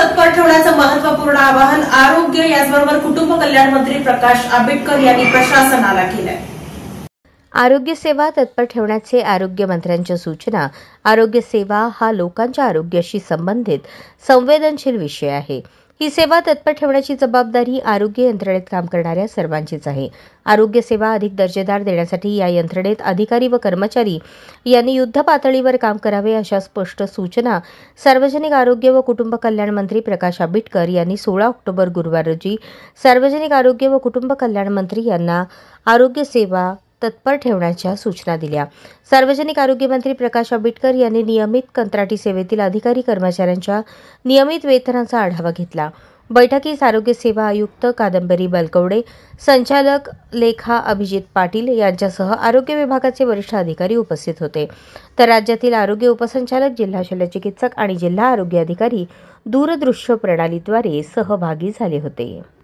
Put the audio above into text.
तत्पर ठेवण्याचं महत्त्वपूर्ण आवाहन आरोग्य याचबरोबर कुटुंब कल्याण मंत्री प्रकाश आंबेडकर यांनी प्रशासनाला केलंय। आरोग्य सेवा तत्पर ठेवण्याचे आरोग्य मंत्र्यांच्या सूचना। आरोग्य सेवा हा लोकांच्या आरोग्याशी संबंधित संवेदनशील विषय आहे। ही सेवा तत्पर ठेवण्याची जबाबदारी आरोग्य यंत्रणेत काम करणाऱ्या सर्वांचीच आहे। आरोग्य सेवा अधिक दर्जेदार देण्यासाठी या यंत्रणेत अधिकारी व कर्मचारी यांनी युद्ध पातळीवर काम करावे अशा स्पष्ट सूचना सार्वजनिक आरोग्य व कुटुंब कल्याण मंत्री प्रकाश आंबेडकर यांनी 16 ऑक्टोबर गुरुवार रोजी सार्वजनिक आरोग्य व कुटुंब कल्याण मंत्री यांना आरोग्य सेवा तत्पर ठेवण्याच्या सूचना दिल्या। सार्वजनिक आरोग्य मंत्री प्रकाश आंबेडकर यांनी नियमित कंत्राटी सेवेतील अधिकारी कर्मचाऱ्यांच्या नियमित वेतनाचा आढावा घेतला। बैठकीस आरोग्य सेवा आयुक्त कादंबरी बलकवडे, संचालक लेखा अभिजित पाटील यांच्यासह आरोग्य विभागाचे वरिष्ठ अधिकारी उपस्थित होते। तर राज्यातील आरोग्य उपसंचालक, जिल्हा शल्यचिकित्सक आणि जिल्हा आरोग्य अधिकारी दूरदृश्य प्रणालीद्वारे सहभागी झाले होते।